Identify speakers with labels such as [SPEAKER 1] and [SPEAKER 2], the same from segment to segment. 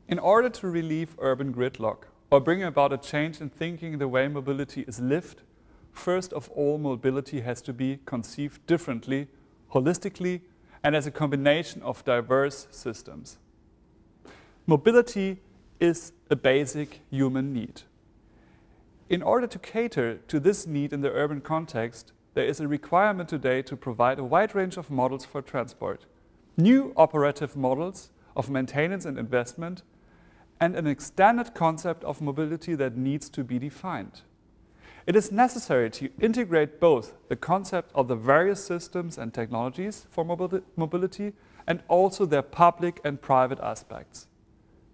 [SPEAKER 1] In order to relieve urban gridlock or bring about a change in thinking the way mobility is lived, first of all, mobility has to be conceived differently, holistically, and as a combination of diverse systems. Mobility is a basic human need. In order to cater to this need in the urban context, there is a requirement today to provide a wide range of models for transport, new operative models of maintenance and investment, and an extended concept of mobility that needs to be defined. It is necessary to integrate both the concept of the various systems and technologies for mobility and also their public and private aspects.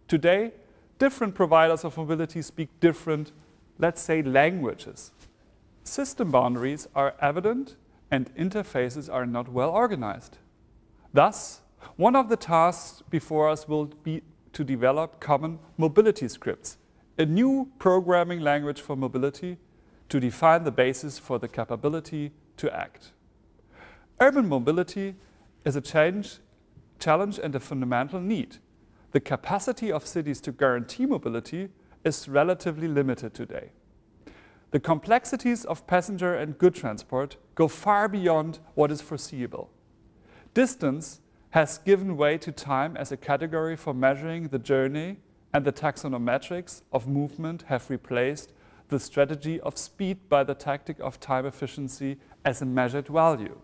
[SPEAKER 1] Today, different providers of mobility speak different, let's say, languages. System boundaries are evident and interfaces are not well organized. Thus, one of the tasks before us will be to develop common mobility scripts, a new programming language for mobility to define the basis for the capability to act. Urban mobility is a challenge and a fundamental need. The capacity of cities to guarantee mobility is relatively limited today. The complexities of passenger and good transport go far beyond what is foreseeable. Distance has given way to time as a category for measuring the journey, and the taxonometrics of movement have replaced the strategy of speed by the tactic of time efficiency as a measured value.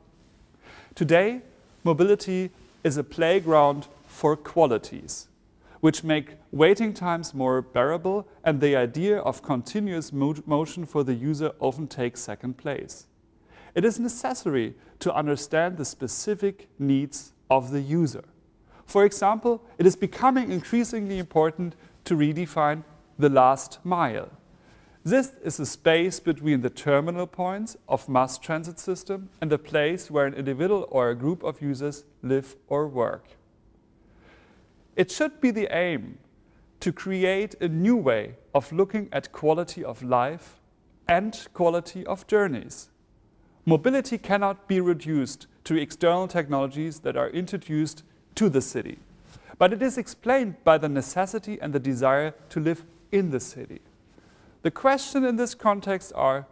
[SPEAKER 1] Today, mobility is a playground for qualities, which make waiting times more bearable, and the idea of continuous motion for the user often takes second place. It is necessary to understand the specific needs of the user. For example, it is becoming increasingly important to redefine the last mile. This is a space between the terminal points of mass transit system and the place where an individual or a group of users live or work. It should be the aim to create a new way of looking at quality of life and quality of journeys. Mobility cannot be reduced to external technologies that are introduced to the city, but it is explained by the necessity and the desire to live in the city. The question in this context are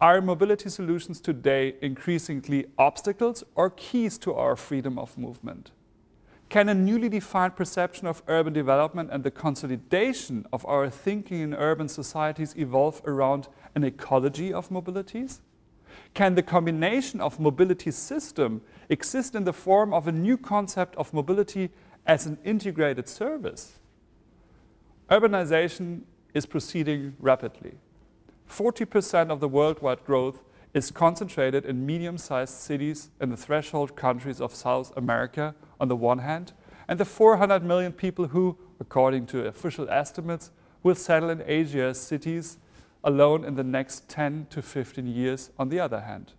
[SPEAKER 1] mobility solutions today increasingly obstacles or keys to our freedom of movement? Can a newly defined perception of urban development and the consolidation of our thinking in urban societies evolve around an ecology of mobilities? Can the combination of mobility system exist in the form of a new concept of mobility as an integrated service? Urbanization is proceeding rapidly. 40% of the worldwide growth is concentrated in medium-sized cities in the threshold countries of South America on the one hand, and the 400 million people who, according to official estimates, will settle in Asia's cities alone in the next 10 to 15 years on the other hand.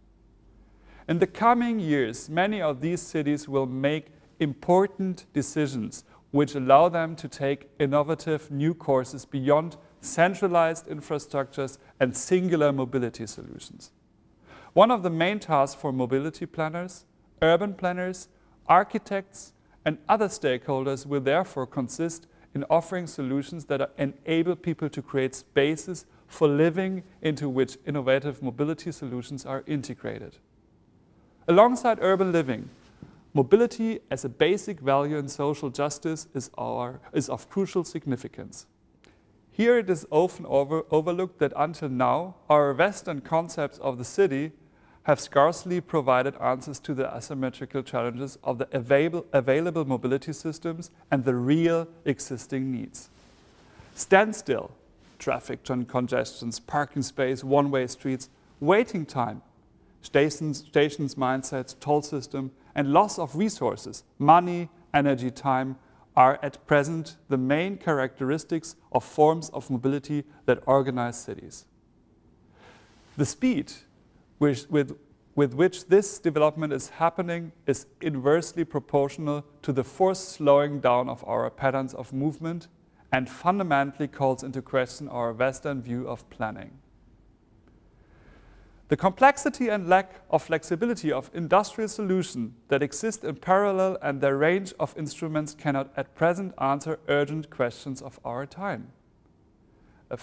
[SPEAKER 1] In the coming years, many of these cities will make important decisions which allow them to take innovative new courses beyond centralized infrastructures and singular mobility solutions. One of the main tasks for mobility planners, urban planners, architects, and other stakeholders will therefore consist in offering solutions that enable people to create spaces for living into which innovative mobility solutions are integrated. Alongside urban living, mobility as a basic value in social justice is of crucial significance. Here it is often overlooked that until now, our Western concepts of the city have scarcely provided answers to the asymmetrical challenges of the available mobility systems and the real existing needs. Standstill, traffic congestions, parking space, one-way streets, waiting time, stations mindsets, toll system, and loss of resources, money, energy, time, are at present the main characteristics of forms of mobility that organize cities. The speed with which this development is happening is inversely proportional to the forced slowing down of our patterns of movement and fundamentally calls into question our Western view of planning. The complexity and lack of flexibility of industrial solutions that exist in parallel and their range of instruments cannot at present answer urgent questions of our time. A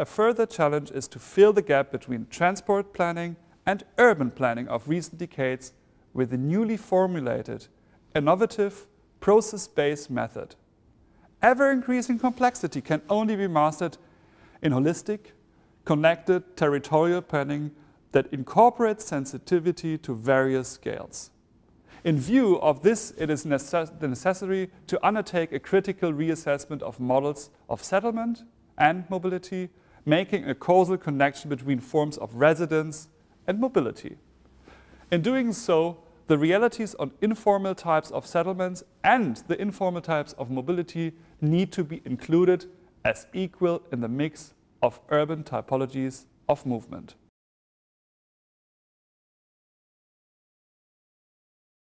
[SPEAKER 1] further challenge is to fill the gap between transport planning and urban planning of recent decades with a newly formulated, innovative, process-based method. Ever-increasing complexity can only be mastered in holistic, connected territorial planning that incorporates sensitivity to various scales. In view of this, it is necessary to undertake a critical reassessment of models of settlement and mobility, making a causal connection between forms of residence and mobility. In doing so, the realities on informal types of settlements and the informal types of mobility need to be included as equal in the mix of urban typologies of movement.